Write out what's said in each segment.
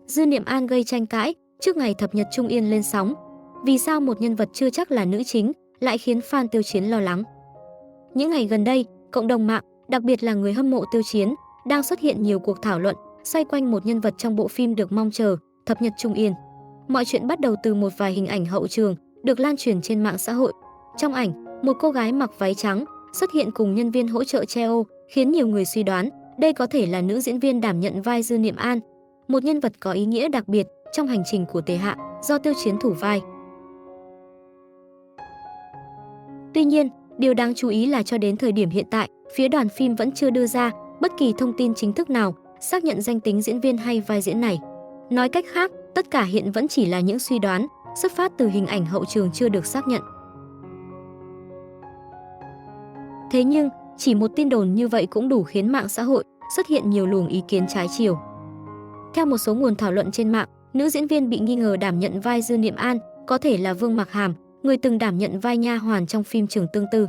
Dư Niệm An gây tranh cãi trước ngày thập nhật Trung Yên lên sóng. Vì sao một nhân vật chưa chắc là nữ chính lại khiến fan Tiêu Chiến lo lắng? Những ngày gần đây, cộng đồng mạng, đặc biệt là người hâm mộ Tiêu Chiến, đang xuất hiện nhiều cuộc thảo luận xoay quanh một nhân vật trong bộ phim được mong chờ, Thập nhật Trung Yên. Mọi chuyện bắt đầu từ một vài hình ảnh hậu trường được lan truyền trên mạng xã hội. Trong ảnh, một cô gái mặc váy trắng xuất hiện cùng nhân viên hỗ trợ Cheo, khiến nhiều người suy đoán đây có thể là nữ diễn viên đảm nhận vai Dư Niệm An, một nhân vật có ý nghĩa đặc biệt trong hành trình của Tề Hạ do Tiêu Chiến thủ vai. Tuy nhiên, điều đáng chú ý là cho đến thời điểm hiện tại, phía đoàn phim vẫn chưa đưa ra bất kỳ thông tin chính thức nào xác nhận danh tính diễn viên hay vai diễn này. Nói cách khác, tất cả hiện vẫn chỉ là những suy đoán xuất phát từ hình ảnh hậu trường chưa được xác nhận. Thế nhưng, chỉ một tin đồn như vậy cũng đủ khiến mạng xã hội xuất hiện nhiều luồng ý kiến trái chiều. Theo một số nguồn thảo luận trên mạng, nữ diễn viên bị nghi ngờ đảm nhận vai Dư Niệm An có thể là Vương Mạc Hàm, người từng đảm nhận vai nha hoàn trong phim Trường Tương Tư.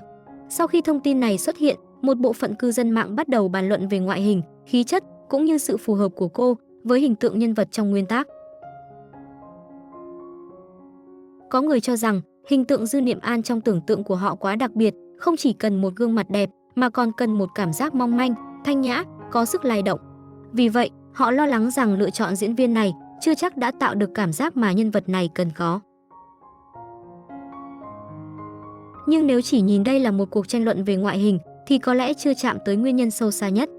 Sau khi thông tin này xuất hiện, một bộ phận cư dân mạng bắt đầu bàn luận về ngoại hình, khí chất cũng như sự phù hợp của cô với hình tượng nhân vật trong nguyên tác. Có người cho rằng hình tượng Dư Niệm An trong tưởng tượng của họ quá đặc biệt, không chỉ cần một gương mặt đẹp mà còn cần một cảm giác mong manh, thanh nhã, có sức lay động. Vì vậy, họ lo lắng rằng lựa chọn diễn viên này chưa chắc đã tạo được cảm giác mà nhân vật này cần có. Nhưng nếu chỉ nhìn đây là một cuộc tranh luận về ngoại hình thì có lẽ chưa chạm tới nguyên nhân sâu xa nhất.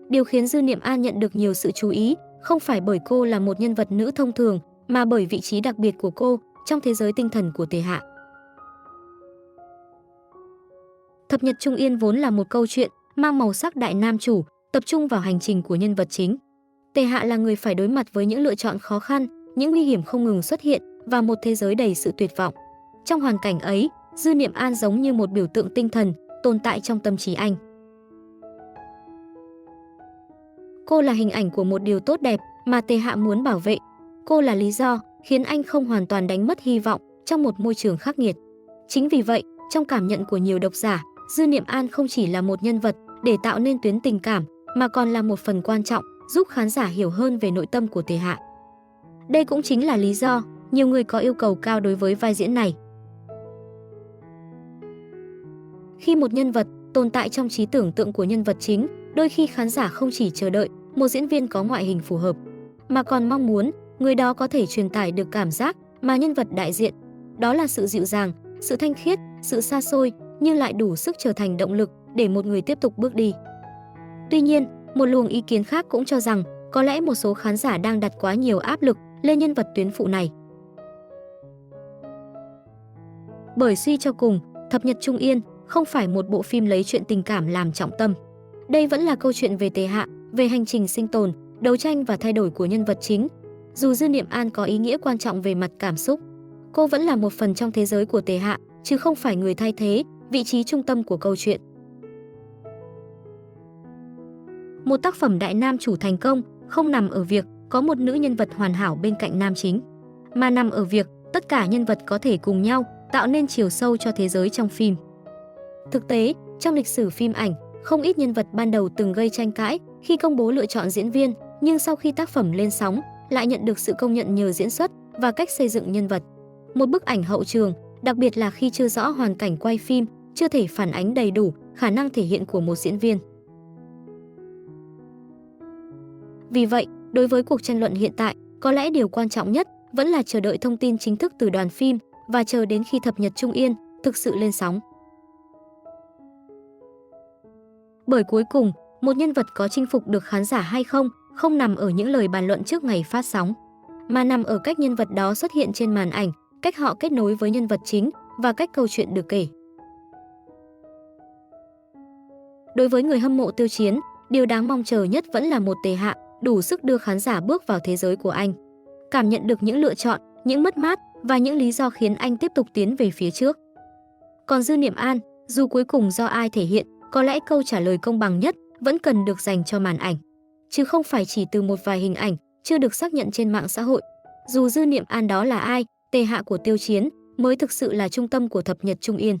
Điều khiến Dư Niệm An nhận được nhiều sự chú ý không phải bởi cô là một nhân vật nữ thông thường, mà bởi vị trí đặc biệt của cô trong thế giới tinh thần của Tề Hạ. Thập nhật Trung Yên vốn là một câu chuyện mang màu sắc đại nam chủ, tập trung vào hành trình của nhân vật chính. Tề Hạ là người phải đối mặt với những lựa chọn khó khăn, những nguy hiểm không ngừng xuất hiện và một thế giới đầy sự tuyệt vọng. Trong hoàn cảnh ấy, Dư Niệm An giống như một biểu tượng tinh thần tồn tại trong tâm trí anh. Cô là hình ảnh của một điều tốt đẹp mà Tề Hạ muốn bảo vệ. Cô là lý do khiến anh không hoàn toàn đánh mất hy vọng trong một môi trường khắc nghiệt. Chính vì vậy, trong cảm nhận của nhiều độc giả, Dư Niệm An không chỉ là một nhân vật để tạo nên tuyến tình cảm, mà còn là một phần quan trọng giúp khán giả hiểu hơn về nội tâm của Tề Hạ. Đây cũng chính là lý do nhiều người có yêu cầu cao đối với vai diễn này. Khi một nhân vật tồn tại trong trí tưởng tượng của nhân vật chính, đôi khi khán giả không chỉ chờ đợi một diễn viên có ngoại hình phù hợp, mà còn mong muốn người đó có thể truyền tải được cảm giác mà nhân vật đại diện. Đó là sự dịu dàng, sự thanh khiết, sự xa xôi, nhưng lại đủ sức trở thành động lực để một người tiếp tục bước đi. Tuy nhiên, một luồng ý kiến khác cũng cho rằng có lẽ một số khán giả đang đặt quá nhiều áp lực lên nhân vật tuyến phụ này. Bởi suy cho cùng, Thập nhật Trung Yên không phải một bộ phim lấy chuyện tình cảm làm trọng tâm. Đây vẫn là câu chuyện về Tề Hạ, về hành trình sinh tồn, đấu tranh và thay đổi của nhân vật chính. Dù Dư Niệm An có ý nghĩa quan trọng về mặt cảm xúc, cô vẫn là một phần trong thế giới của Tề Hạ, chứ không phải người thay thế vị trí trung tâm của câu chuyện. Một tác phẩm đại nam chủ thành công không nằm ở việc có một nữ nhân vật hoàn hảo bên cạnh nam chính, mà nằm ở việc tất cả nhân vật có thể cùng nhau tạo nên chiều sâu cho thế giới trong phim. Thực tế, trong lịch sử phim ảnh, không ít nhân vật ban đầu từng gây tranh cãi khi công bố lựa chọn diễn viên, nhưng sau khi tác phẩm lên sóng, lại nhận được sự công nhận nhờ diễn xuất và cách xây dựng nhân vật. Một bức ảnh hậu trường, đặc biệt là khi chưa rõ hoàn cảnh quay phim, chưa thể phản ánh đầy đủ khả năng thể hiện của một diễn viên. Vì vậy, đối với cuộc tranh luận hiện tại, có lẽ điều quan trọng nhất vẫn là chờ đợi thông tin chính thức từ đoàn phim và chờ đến khi Thập nhật Trung Yên thực sự lên sóng. Bởi cuối cùng, một nhân vật có chinh phục được khán giả hay không nằm ở những lời bàn luận trước ngày phát sóng, mà nằm ở cách nhân vật đó xuất hiện trên màn ảnh, cách họ kết nối với nhân vật chính và cách câu chuyện được kể. Đối với người hâm mộ Tiêu Chiến, điều đáng mong chờ nhất vẫn là một Tề Hạ đủ sức đưa khán giả bước vào thế giới của anh, cảm nhận được những lựa chọn, những mất mát và những lý do khiến anh tiếp tục tiến về phía trước. Còn Dư Niệm An, dù cuối cùng do ai thể hiện, có lẽ câu trả lời công bằng nhất vẫn cần được dành cho màn ảnh, chứ không phải chỉ từ một vài hình ảnh chưa được xác nhận trên mạng xã hội. Dù Dư Niệm An đó là ai, Tề Hạ của Tiêu Chiến mới thực sự là trung tâm của Thập nhật Trung Yên.